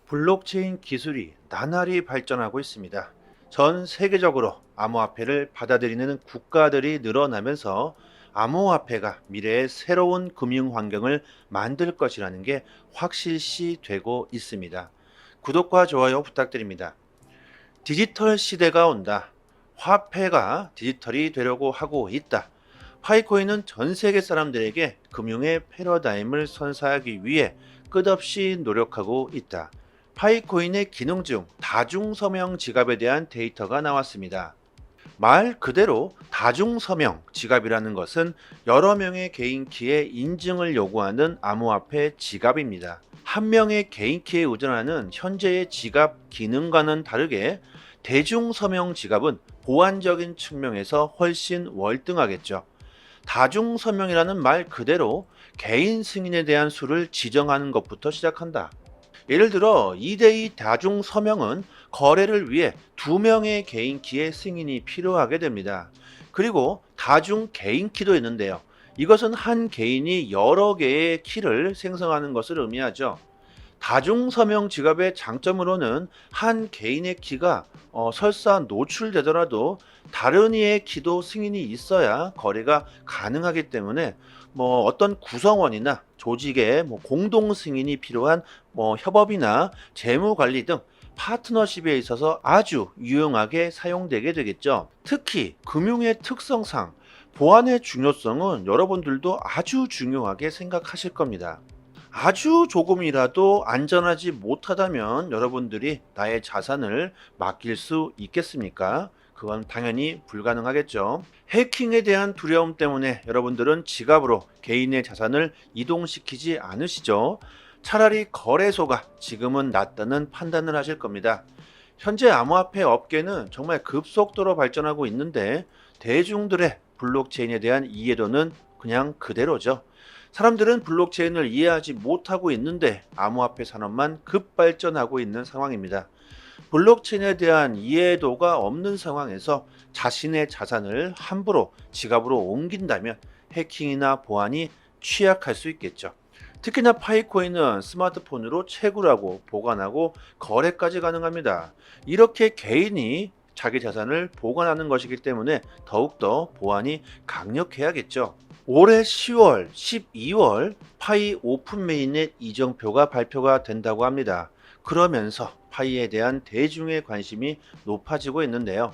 블록체인 기술이 나날이 발전하고 있습니다. 전 세계적으로 암호화폐를 받아들이는 국가들이 늘어나면서 암호화폐가 미래의 새로운 금융 환경을 만들 것이라는 게 확실시 되고 있습니다. 구독과 좋아요 부탁드립니다. 디지털 시대가 온다. 화폐가 디지털이 되려고 하고 있다. 파이코인은 전 세계 사람들에게 금융의 패러다임을 선사하기 위해 끝없이 노력하고 있다. 파이코인의 기능 중 다중서명 지갑에 대한 데이터가 나왔습니다. 말 그대로 다중서명 지갑이라는 것은 여러 명의 개인키의 인증을 요구하는 암호화폐 지갑입니다. 한 명의 개인키에 의존하는 현재의 지갑 기능과는 다르게 대중서명 지갑은 보안적인 측면에서 훨씬 월등하겠죠. 다중서명이라는 말 그대로 개인 승인에 대한 수를 지정하는 것부터 시작한다. 예를 들어 2대2 다중서명은 거래를 위해 2명의 개인키의 승인이 필요하게 됩니다. 그리고 다중 개인키도 있는데요. 이것은 한 개인이 여러 개의 키를 생성하는 것을 의미하죠. 다중서명 지갑의 장점으로는 한 개인의 키가 설사 노출되더라도 다른 이의 키도 승인이 있어야 거래가 가능하기 때문에 어떤 구성원이나 조직의 공동 승인이 필요한 협업이나 재무 관리 등 파트너십에 있어서 아주 유용하게 사용되게 되겠죠. 특히 금융의 특성상 보안의 중요성은 여러분들도 아주 중요하게 생각하실 겁니다. 아주 조금이라도 안전하지 못하다면 여러분들이 나의 자산을 맡길 수 있겠습니까? 그건 당연히 불가능하겠죠. 해킹에 대한 두려움 때문에 여러분들은 지갑으로 개인의 자산을 이동시키지 않으시죠? 차라리 거래소가 지금은 낫다는 판단을 하실 겁니다. 현재 암호화폐 업계는 정말 급속도로 발전하고 있는데 대중들의 블록체인에 대한 이해도는 그냥 그대로죠. 사람들은 블록체인을 이해하지 못하고 있는데 암호화폐 산업만 급발전하고 있는 상황입니다. 블록체인에 대한 이해도가 없는 상황에서 자신의 자산을 함부로 지갑으로 옮긴다면 해킹이나 보안이 취약할 수 있겠죠. 특히나 파이코인은 스마트폰으로 채굴하고 보관하고 거래까지 가능합니다. 이렇게 개인이 자기 자산을 보관하는 것이기 때문에 더욱더 보안이 강력해야겠죠. 올해 10월, 12월 파이 오픈 메인넷 이정표가 발표가 된다고 합니다. 그러면서 파이에 대한 대중의 관심이 높아지고 있는데요.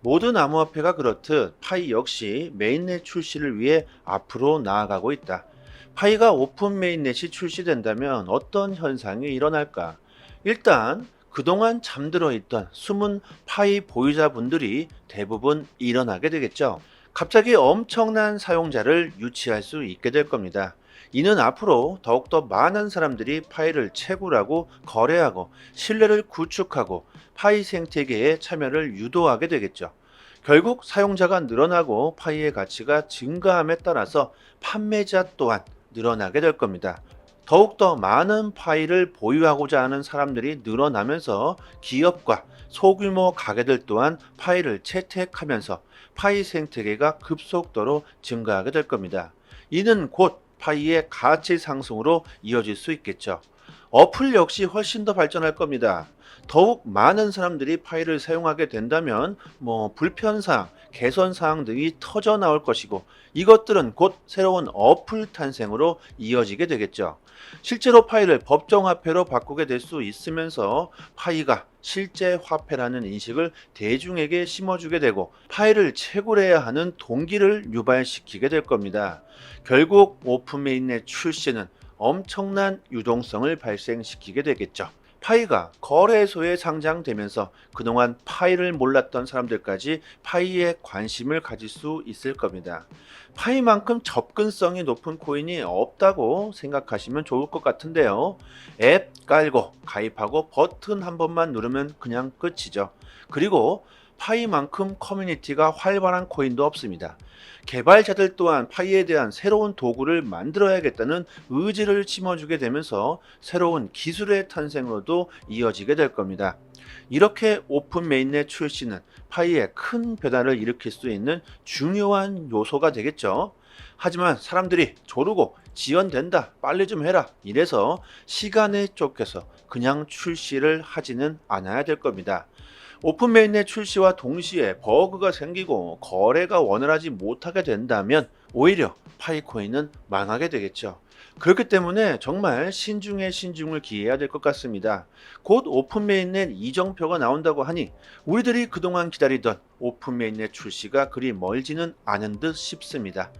모든 암호화폐가 그렇듯 파이 역시 메인넷 출시를 위해 앞으로 나아가고 있다. 파이가 오픈 메인넷이 출시된다면 어떤 현상이 일어날까? 일단 그동안 잠들어 있던 숨은 파이 보유자분들이 대부분 일어나게 되겠죠. 갑자기 엄청난 사용자를 유치할 수 있게 될 겁니다. 이는 앞으로 더욱더 많은 사람들이 파이를 채굴하고 거래하고 신뢰를 구축하고 파이 생태계에 참여를 유도하게 되겠죠. 결국 사용자가 늘어나고 파이의 가치가 증가함에 따라서 판매자 또한 늘어나게 될 겁니다. 더욱더 많은 파이를 보유하고자 하는 사람들이 늘어나면서 기업과 소규모 가게들 또한 파이를 채택하면서 파이 생태계가 급속도로 증가하게 될 겁니다. 이는 곧 파이의 가치 상승으로 이어질 수 있겠죠. 어플 역시 훨씬 더 발전할 겁니다. 더욱 많은 사람들이 파이를 사용하게 된다면 불편사항, 개선사항 등이 터져 나올 것이고 이것들은 곧 새로운 어플 탄생으로 이어지게 되겠죠. 실제로 파이를 법정화폐로 바꾸게 될 수 있으면서 파이가 실제 화폐라는 인식을 대중에게 심어주게 되고 파이를 채굴해야 하는 동기를 유발시키게 될 겁니다. 결국 오픈 메인넷 출시는 엄청난 유동성을 발생시키게 되겠죠. 파이가 거래소에 상장되면서 그동안 파이를 몰랐던 사람들까지 파이에 관심을 가질 수 있을 겁니다. 파이만큼 접근성이 높은 코인이 없다고 생각하시면 좋을 것 같은데요. 앱 깔고 가입하고 버튼 한 번만 누르면 그냥 끝이죠. 그리고 파이만큼 커뮤니티가 활발한 코인도 없습니다. 개발자들 또한 파이에 대한 새로운 도구를 만들어야겠다는 의지를 심어주게 되면서 새로운 기술의 탄생으로도 이어지게 될 겁니다. 이렇게 오픈 메인넷 출시는 파이에 큰 변화를 일으킬 수 있는 중요한 요소가 되겠죠. 하지만 사람들이 조르고 지연된다, 빨리 좀 해라 이래서 시간에 쫓겨서 그냥 출시를 하지는 않아야 될 겁니다. 오픈 메인넷 출시와 동시에 버그가 생기고 거래가 원활하지 못하게 된다면 오히려 파이코인은 망하게 되겠죠. 그렇기 때문에 정말 신중에 신중을 기해야 될 것 같습니다. 곧 오픈 메인넷 이정표가 나온다고 하니 우리들이 그동안 기다리던 오픈 메인넷 출시가 그리 멀지는 않은 듯 싶습니다.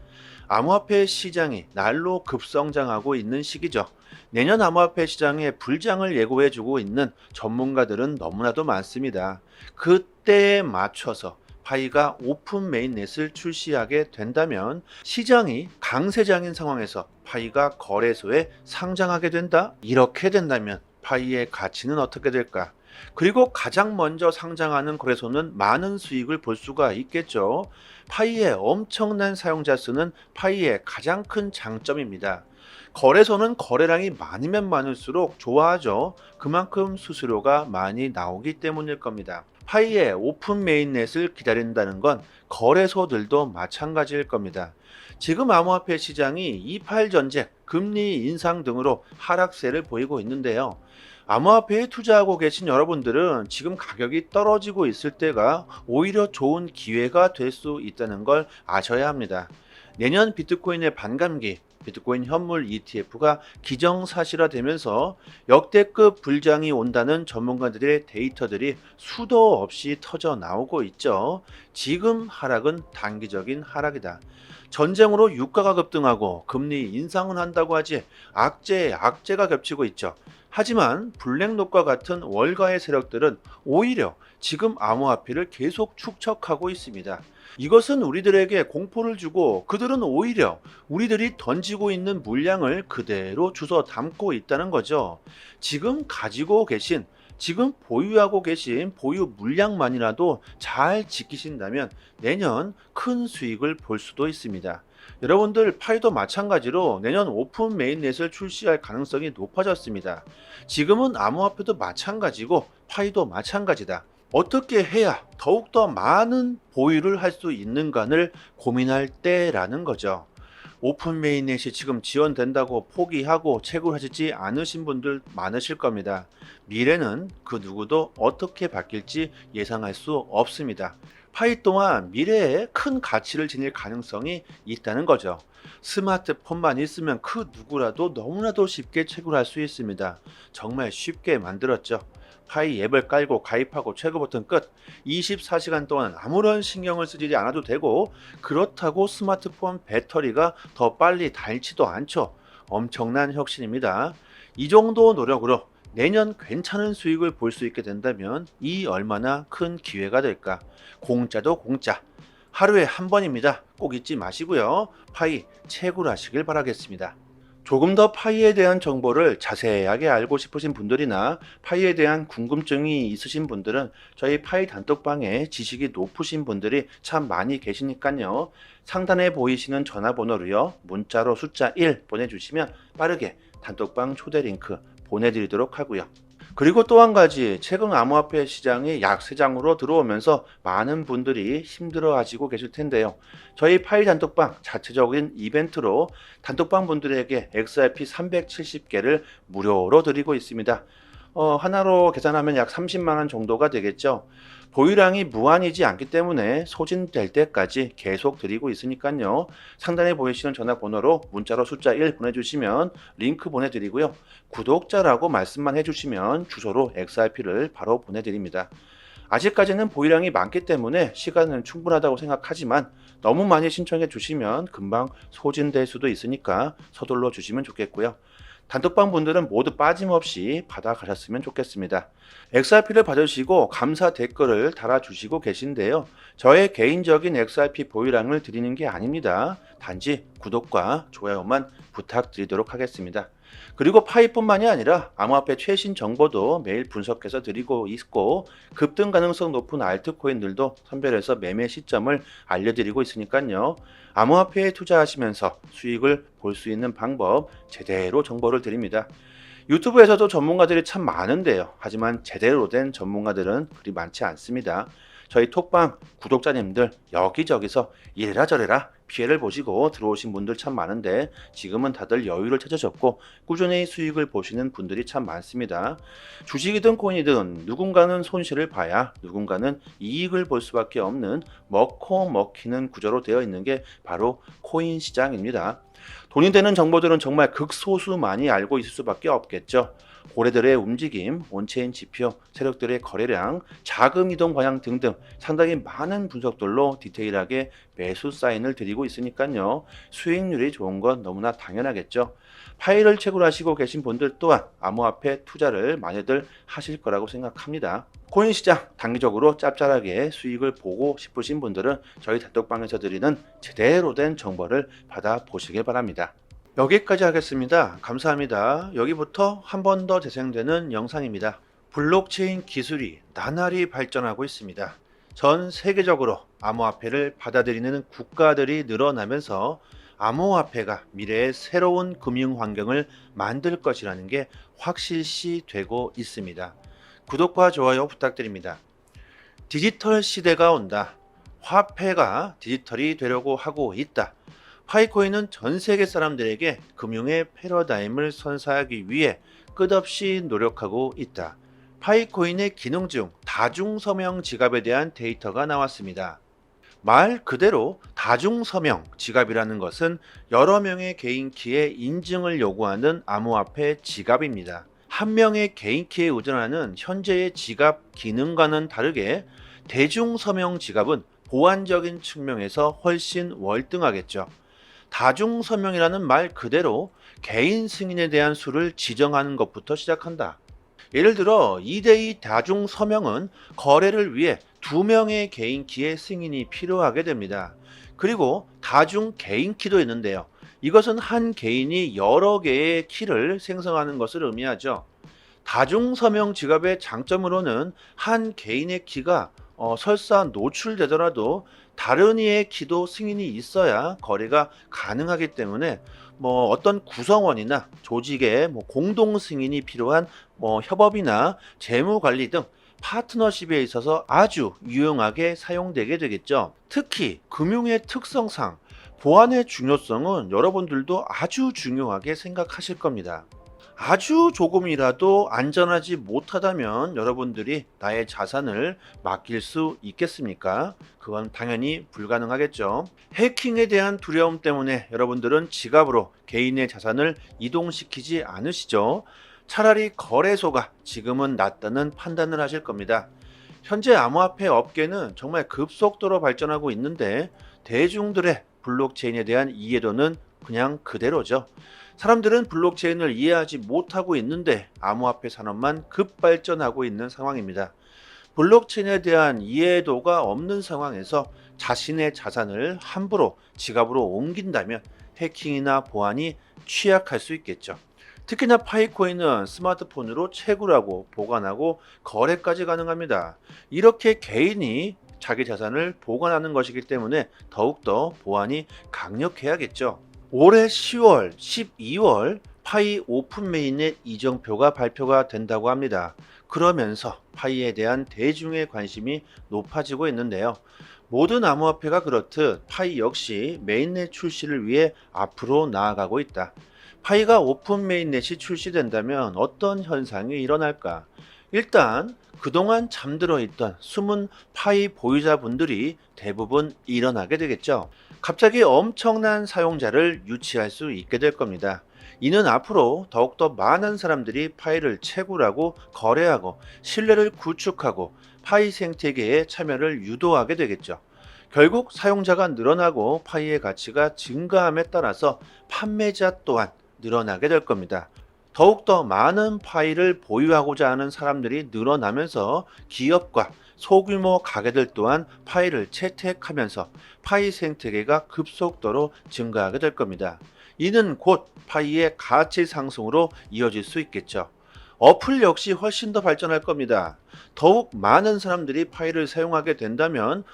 암호화폐 시장이 날로 급성장하고 있는 시기죠. 내년 암호화폐 시장의 불장을 예고해주고 있는 전문가들은 너무나도 많습니다. 그때에 맞춰서 파이가 오픈 메인넷을 출시하게 된다면 시장이 강세장인 상황에서 파이가 거래소에 상장하게 된다? 이렇게 된다면 파이의 가치는 어떻게 될까? 그리고 가장 먼저 상장하는 거래소는 많은 수익을 볼 수가 있겠죠. 파이의 엄청난 사용자 수는 파이의 가장 큰 장점입니다. 거래소는 거래량이 많으면 많을수록 좋아하죠. 그만큼 수수료가 많이 나오기 때문일 겁니다. 파이의 오픈 메인넷을 기다린다는 건 거래소들도 마찬가지일 겁니다. 지금 암호화폐 시장이 이팔 전쟁, 금리 인상 등으로 하락세를 보이고 있는데요. 암호화폐에 투자하고 계신 여러분들은 지금 가격이 떨어지고 있을 때가 오히려 좋은 기회가 될 수 있다는 걸 아셔야 합니다. 내년 비트코인의 반감기, 비트코인 현물 ETF가 기정사실화되면서 역대급 불장이 온다는 전문가들의 데이터들이 수도 없이 터져 나오고 있죠. 지금 하락은 단기적인 하락이다. 전쟁으로 유가가 급등하고 금리 인상은 한다고 하지 악재에 악재가 겹치고 있죠. 하지만 블랙록과 같은 월가의 세력들은 오히려 지금 암호화폐를 계속 축적하고 있습니다. 이것은 우리들에게 공포를 주고 그들은 오히려 우리들이 던지고 있는 물량을 그대로 주워 담고 있다는 거죠. 지금 가지고 계신, 지금 보유하고 계신 보유 물량만이라도 잘 지키신다면 내년 큰 수익을 볼 수도 있습니다. 여러분들 파이도 마찬가지로 내년 오픈 메인넷을 출시할 가능성이 높아졌습니다. 지금은 암호화폐도 마찬가지고 파이도 마찬가지다. 어떻게 해야 더욱더 많은 보유를 할 수 있는가를 고민할 때라는 거죠. 오픈 메인넷이 지금 지원된다고 포기하고 채굴하시지 않으신 분들 많으실 겁니다. 미래는 그 누구도 어떻게 바뀔지 예상할 수 없습니다. 파이 또한 미래에 큰 가치를 지닐 가능성이 있다는 거죠. 스마트폰만 있으면 그 누구라도 너무나도 쉽게 채굴할 수 있습니다. 정말 쉽게 만들었죠. 파이 앱을 깔고 가입하고 채굴 버튼 끝. 24시간 동안 아무런 신경을 쓰지 않아도 되고 그렇다고 스마트폰 배터리가 더 빨리 닳지도 않죠. 엄청난 혁신입니다. 이 정도 노력으로 내년 괜찮은 수익을 볼 수 있게 된다면 이 얼마나 큰 기회가 될까. 공짜도 공짜. 하루에 한 번입니다. 꼭 잊지 마시고요. 파이 채굴하시길 바라겠습니다. 조금 더 파이에 대한 정보를 자세하게 알고 싶으신 분들이나 파이에 대한 궁금증이 있으신 분들은 저희 파이 단톡방에 지식이 높으신 분들이 참 많이 계시니까요. 상단에 보이시는 전화번호로요. 문자로 숫자 1 보내주시면 빠르게 단톡방 초대 링크 보내드리도록 하고요. 그리고 또 한 가지, 최근 암호화폐 시장이 약세장으로 들어오면서 많은 분들이 힘들어하시고 계실 텐데요. 저희 파이 단톡방 자체적인 이벤트로 단톡방 분들에게 XRP 370개를 무료로 드리고 있습니다. 하나로 계산하면 약 30만 원 정도가 되겠죠. 보유량이 무한이지 않기 때문에 소진될 때까지 계속 드리고 있으니까요. 상단에 보이시는 전화번호로 문자로 숫자 1 보내주시면 링크 보내드리고요. 구독자라고 말씀만 해주시면 주소로 XRP를 바로 보내드립니다. 아직까지는 보유량이 많기 때문에 시간은 충분하다고 생각하지만 너무 많이 신청해 주시면 금방 소진될 수도 있으니까 서둘러 주시면 좋겠고요. 단톡방 분들은 모두 빠짐없이 받아가셨으면 좋겠습니다. XRP를 받으시고 감사 댓글을 달아주시고 계신데요. 저의 개인적인 XRP 보유량을 드리는 게 아닙니다. 단지 구독과 좋아요만 부탁드리도록 하겠습니다. 그리고 파이뿐만이 아니라 암호화폐 최신 정보도 매일 분석해서 드리고 있고 급등 가능성 높은 알트코인들도 선별해서 매매 시점을 알려드리고 있으니까요. 암호화폐에 투자하시면서 수익을 볼 수 있는 방법 제대로 정보를 드립니다. 유튜브에서도 전문가들이 참 많은데요. 하지만 제대로 된 전문가들은 그리 많지 않습니다. 저희 톡방 구독자님들 여기저기서 이래라 저래라 피해를 보시고 들어오신 분들 참 많은데 지금은 다들 여유를 찾으셨고 꾸준히 수익을 보시는 분들이 참 많습니다. 주식이든 코인이든 누군가는 손실을 봐야 누군가는 이익을 볼 수밖에 없는 먹고 먹히는 구조로 되어 있는 게 바로 코인 시장입니다. 돈이 되는 정보들은 정말 극소수 많이 알고 있을 수밖에 없겠죠. 고래들의 움직임, 온체인 지표, 세력들의 거래량, 자금 이동 방향 등등 상당히 많은 분석들로 디테일하게 매수 사인을 드리고 있으니까요. 수익률이 좋은 건 너무나 당연하겠죠. 파일을 채굴하시고 계신 분들 또한 암호화폐 투자를 많이들 하실 거라고 생각합니다. 코인 시장 단기적으로 짭짤하게 수익을 보고 싶으신 분들은 저희 단톡방에서 드리는 제대로 된 정보를 받아보시길 바랍니다. 여기까지 하겠습니다. 감사합니다. 여기부터 한 번 더 재생되는 영상입니다. 블록체인 기술이 나날이 발전하고 있습니다. 전 세계적으로 암호화폐를 받아들이는 국가들이 늘어나면서 암호화폐가 미래의 새로운 금융 환경을 만들 것이라는 게 확실시 되고 있습니다. 구독과 좋아요 부탁드립니다. 디지털 시대가 온다. 화폐가 디지털이 되려고 하고 있다. 파이코인은 전 세계 사람들에게 금융의 패러다임을 선사하기 위해 끝없이 노력하고 있다. 파이코인의 기능 중 다중서명 지갑에 대한 데이터가 나왔습니다. 말 그대로 다중서명 지갑이라는 것은 여러 명의 개인 키의 인증을 요구하는 암호화폐 지갑입니다. 한 명의 개인 키에 의존하는 현재의 지갑 기능과는 다르게 대중서명 지갑은 보안적인 측면에서 훨씬 월등하겠죠. 다중서명이라는 말 그대로 개인 승인에 대한 수를 지정하는 것부터 시작한다. 예를 들어 2대2 다중서명은 거래를 위해 2명의 개인 키의 승인이 필요하게 됩니다. 그리고 다중 개인 키도 있는데요. 이것은 한 개인이 여러 개의 키를 생성하는 것을 의미하죠. 다중서명 지갑의 장점으로는 한 개인의 키가 설사 노출되더라도 다른 이의 키도 승인이 있어야 거래가 가능하기 때문에 어떤 구성원이나 조직의 공동 승인이 필요한 협업이나 재무 관리 등 파트너십에 있어서 아주 유용하게 사용되게 되겠죠. 특히 금융의 특성상 보안의 중요성은 여러분들도 아주 중요하게 생각하실 겁니다. 아주 조금이라도 안전하지 못하다면 여러분들이 나의 자산을 맡길 수 있겠습니까? 그건 당연히 불가능하겠죠. 해킹에 대한 두려움 때문에 여러분들은 지갑으로 개인의 자산을 이동시키지 않으시죠. 차라리 거래소가 지금은 낫다는 판단을 하실 겁니다. 현재 암호화폐 업계는 정말 급속도로 발전하고 있는데 대중들의 블록체인에 대한 이해도는 그냥 그대로죠. 사람들은 블록체인을 이해하지 못하고 있는데 암호화폐 산업만 급발전하고 있는 상황입니다. 블록체인에 대한 이해도가 없는 상황에서 자신의 자산을 함부로 지갑으로 옮긴다면 해킹이나 보안이 취약할 수 있겠죠. 특히나 파이코인은 스마트폰으로 채굴하고 보관하고 거래까지 가능합니다. 이렇게 개인이 자기 자산을 보관하는 것이기 때문에 더욱더 보안이 강력해야겠죠. 올해 10월, 12월 파이 오픈 메인넷 이정표가 발표가 된다고 합니다. 그러면서 파이에 대한 대중의 관심이 높아지고 있는데요. 모든 암호화폐가 그렇듯 파이 역시 메인넷 출시를 위해 앞으로 나아가고 있다. 파이가 오픈 메인넷이 출시된다면 어떤 현상이 일어날까? 일단 그동안 잠들어 있던 숨은 파이 보유자분들이 대부분 일어나게 되겠죠. 갑자기 엄청난 사용자를 유치할 수 있게 될 겁니다. 이는 앞으로 더욱더 많은 사람들이 파이를 채굴하고 거래하고 신뢰를 구축하고 파이 생태계에 참여를 유도하게 되겠죠. 결국 사용자가 늘어나고 파이의 가치가 증가함에 따라서 판매자 또한 늘어나게 될 겁니다. 더욱더 많은 파이를 보유하고자 하는 사람들이 늘어나면서 기업과 소규모 가게들 또한 파이를 채택하면서 파이 생태계가 급속도로 증가하게 될 겁니다. 이는 곧 파이의 가치 상승으로 이어질 수 있겠죠. 어플 역시 훨씬 더 발전할 겁니다. 더욱 많은 사람들이 파이를 사용하게 된다면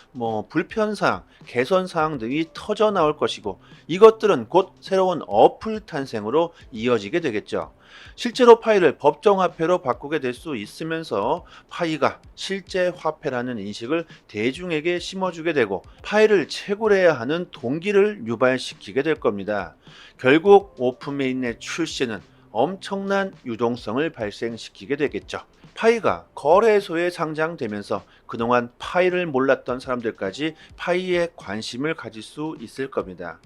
불편사항, 개선사항 등이 터져 나올 것이고 이것들은 곧 새로운 어플 탄생으로 이어지게 되겠죠. 실제로 파이를 법정화폐로 바꾸게 될 수 있으면서 파이가 실제 화폐라는 인식을 대중에게 심어주게 되고 파이를 채굴해야 하는 동기를 유발시키게 될 겁니다. 결국 오픈 메인넷 출시는 엄청난 유동성을 발생시키게 되겠죠. 파이가 거래소에 상장되면서 그동안 파이를 몰랐던 사람들까지 파이에 관심을 가질 수 있을 겁니다.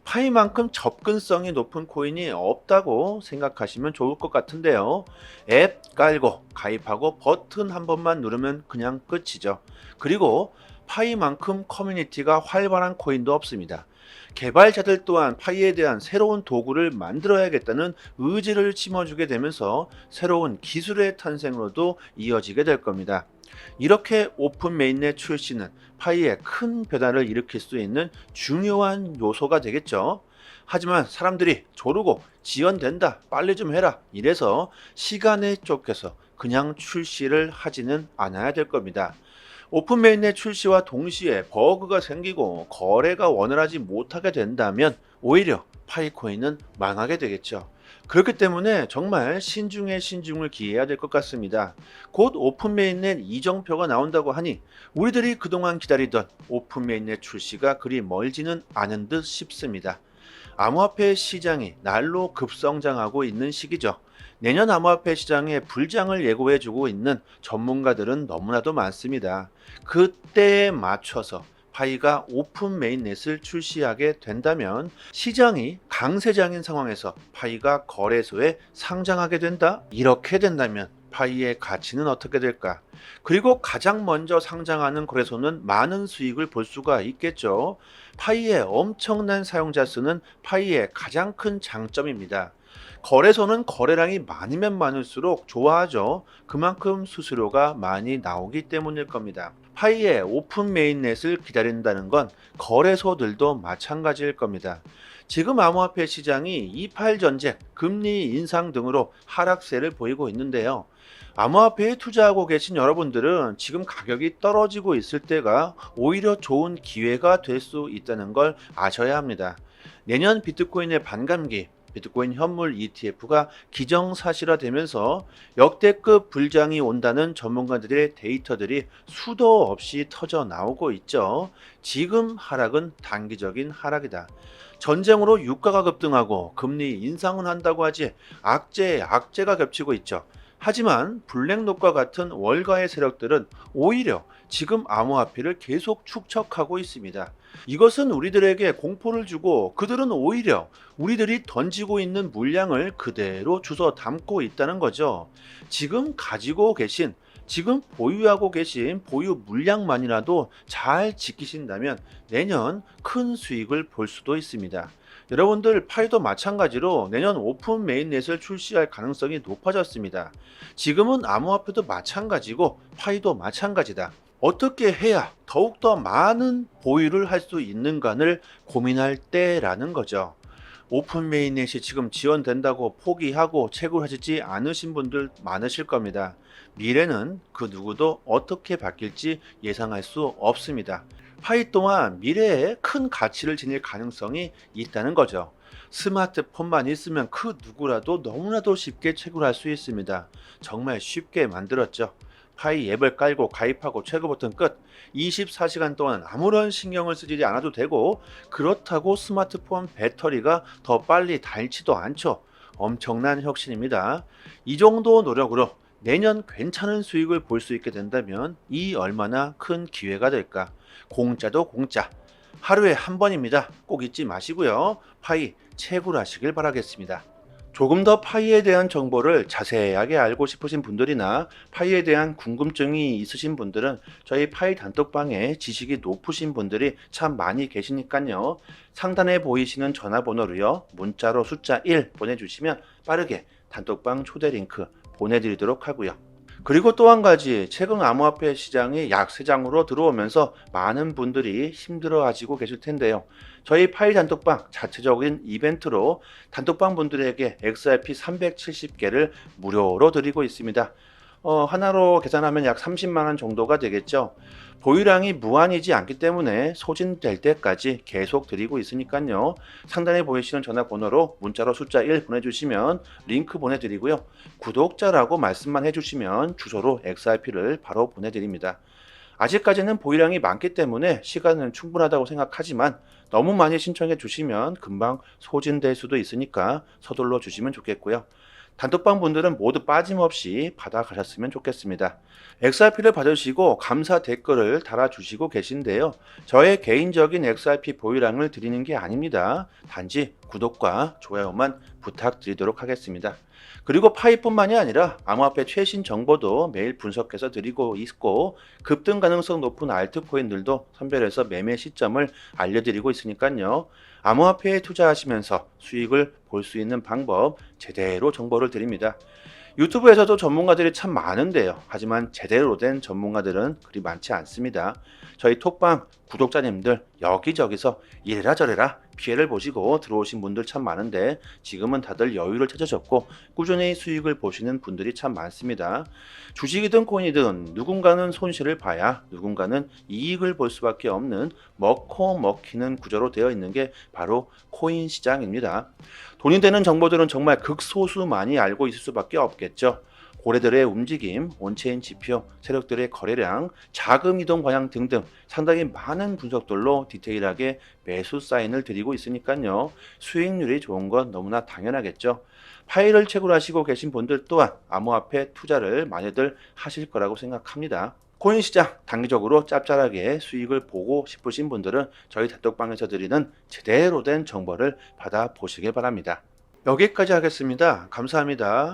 파이만큼 접근성이 높은 코인이 없다고 생각하시면 좋을 것 같은데요. 앱 깔고 가입하고 버튼 한 번만 누르면 그냥 끝이죠. 그리고 파이만큼 커뮤니티가 활발한 코인도 없습니다. 개발자들 또한 파이에 대한 새로운 도구를 만들어야겠다는 의지를 심어주게 되면서 새로운 기술의 탄생으로도 이어지게 될 겁니다. 이렇게 오픈 메인넷 출시는 파이에 큰 변화를 일으킬 수 있는 중요한 요소가 되겠죠. 하지만 사람들이 조르고 지연된다, 빨리 좀 해라 이래서 시간에 쫓겨서 그냥 출시를 하지는 않아야 될 겁니다. 오픈 메인넷 출시와 동시에 버그가 생기고 거래가 원활하지 못하게 된다면 오히려 파이코인은 망하게 되겠죠. 그렇기 때문에 정말 신중에 신중을 기해야 될 것 같습니다. 곧 오픈 메인넷 이정표가 나온다고 하니 우리들이 그동안 기다리던 오픈 메인넷 출시가 그리 멀지는 않은 듯 싶습니다. 암호화폐 시장이 날로 급성장하고 있는 시기죠. 내년 암호화폐 시장의 불장을 예고해주고 있는 전문가들은 너무나도 많습니다. 그때에 맞춰서 파이가 오픈 메인넷을 출시하게 된다면 시장이 강세장인 상황에서 파이가 거래소에 상장하게 된다? 이렇게 된다면 파이의 가치는 어떻게 될까? 그리고 가장 먼저 상장하는 거래소는 많은 수익을 볼 수가 있겠죠. 파이의 엄청난 사용자 수는 파이의 가장 큰 장점입니다. 거래소는 거래량이 많으면 많을수록 좋아하죠. 그만큼 수수료가 많이 나오기 때문일 겁니다. 파이의 오픈 메인넷을 기다린다는 건 거래소들도 마찬가지일 겁니다. 지금 암호화폐 시장이 이팔 전쟁, 금리 인상 등으로 하락세를 보이고 있는데요. 암호화폐에 투자하고 계신 여러분들은 지금 가격이 떨어지고 있을 때가 오히려 좋은 기회가 될 수 있다는 걸 아셔야 합니다. 내년 비트코인의 반감기, 비트코인 현물 ETF가 기정사실화되면서 역대급 불장이 온다는 전문가들의 데이터들이 수도 없이 터져 나오고 있죠. 지금 하락은 단기적인 하락이다. 전쟁으로 유가가 급등하고 금리 인상은 한다고 하지 악재에 악재가 겹치고 있죠. 하지만 블랙록과 같은 월가의 세력들은 오히려 지금 암호화폐를 계속 축적하고 있습니다. 이것은 우리들에게 공포를 주고 그들은 오히려 우리들이 던지고 있는 물량을 그대로 주워 담고 있다는 거죠. 지금 가지고 계신, 지금 보유하고 계신 보유 물량만이라도 잘 지키신다면 내년 큰 수익을 볼 수도 있습니다. 여러분들 파이도 마찬가지로 내년 오픈 메인넷을 출시할 가능성이 높아졌습니다. 지금은 암호화폐도 마찬가지고 파이도 마찬가지다. 어떻게 해야 더욱더 많은 보유를 할 수 있는가를 고민할 때라는 거죠. 오픈 메인넷이 지금 지원된다고 포기하고 채굴하시지 않으신 분들 많으실 겁니다. 미래는 그 누구도 어떻게 바뀔지 예상할 수 없습니다. 파이 또한 미래에 큰 가치를 지닐 가능성이 있다는 거죠. 스마트폰만 있으면 그 누구라도 너무나도 쉽게 채굴할 수 있습니다. 정말 쉽게 만들었죠. 파이 앱을 깔고 가입하고 채굴 버튼 끝. 24시간 동안 아무런 신경을 쓰지 않아도 되고 그렇다고 스마트폰 배터리가 더 빨리 닳지도 않죠. 엄청난 혁신입니다. 이 정도 노력으로 내년 괜찮은 수익을 볼 수 있게 된다면 이 얼마나 큰 기회가 될까. 공짜도 공짜. 하루에 한 번입니다. 꼭 잊지 마시고요. 파이 채굴하시길 바라겠습니다. 조금 더 파이에 대한 정보를 자세하게 알고 싶으신 분들이나 파이에 대한 궁금증이 있으신 분들은 저희 파이 단톡방에 지식이 높으신 분들이 참 많이 계시니까요. 상단에 보이시는 전화번호로요. 문자로 숫자 1 보내주시면 빠르게 단톡방 초대 링크 보내드리도록 하고요. 그리고 또 한 가지, 최근 암호화폐 시장이 약세장으로 들어오면서 많은 분들이 힘들어하시고 계실 텐데요. 저희 파이 단톡방 자체적인 이벤트로 단톡방 분들에게 XRP 370개를 무료로 드리고 있습니다. 하나로 계산하면 약 30만 원 정도가 되겠죠. 보유량이 무한이지 않기 때문에 소진될 때까지 계속 드리고 있으니까요. 상단에 보이시는 전화번호로 문자로 숫자 1 보내주시면 링크 보내드리고요. 구독자라고 말씀만 해주시면 주소로 XRP를 바로 보내드립니다. 아직까지는 보유량이 많기 때문에 시간은 충분하다고 생각하지만 너무 많이 신청해 주시면 금방 소진될 수도 있으니까 서둘러 주시면 좋겠고요. 단톡방 분들은 모두 빠짐없이 받아가셨으면 좋겠습니다. XRP를 받으시고 감사 댓글을 달아주시고 계신데요. 저의 개인적인 XRP 보유량을 드리는 게 아닙니다. 단지 구독과 좋아요만 부탁드리도록 하겠습니다. 그리고 파이뿐만이 아니라 암호화폐 최신 정보도 매일 분석해서 드리고 있고 급등 가능성 높은 알트코인들도 선별해서 매매 시점을 알려드리고 있으니까요. 암호화폐에 투자하시면서 수익을 볼 수 있는 방법 제대로 정보를 드립니다. 유튜브에서도 전문가들이 참 많은데요. 하지만 제대로 된 전문가들은 그리 많지 않습니다. 저희 톡방 구독자님들 여기저기서 이래라 저래라 피해를 보시고 들어오신 분들 참 많은데 지금은 다들 여유를 찾으셨고 꾸준히 수익을 보시는 분들이 참 많습니다. 주식이든 코인이든 누군가는 손실을 봐야 누군가는 이익을 볼 수밖에 없는 먹고 먹히는 구조로 되어 있는 게 바로 코인 시장입니다. 돈이 되는 정보들은 정말 극소수만이 알고 있을 수밖에 없겠죠. 고래들의 움직임, 온체인 지표, 세력들의 거래량, 자금 이동 방향 등등 상당히 많은 분석들로 디테일하게 매수 사인을 드리고 있으니까요. 수익률이 좋은 건 너무나 당연하겠죠. 파일을 채굴하시고 계신 분들 또한 암호화폐 투자를 많이들 하실 거라고 생각합니다. 코인 시장 단기적으로 짭짤하게 수익을 보고 싶으신 분들은 저희 단톡방에서 드리는 제대로 된 정보를 받아보시길 바랍니다. 여기까지 하겠습니다. 감사합니다.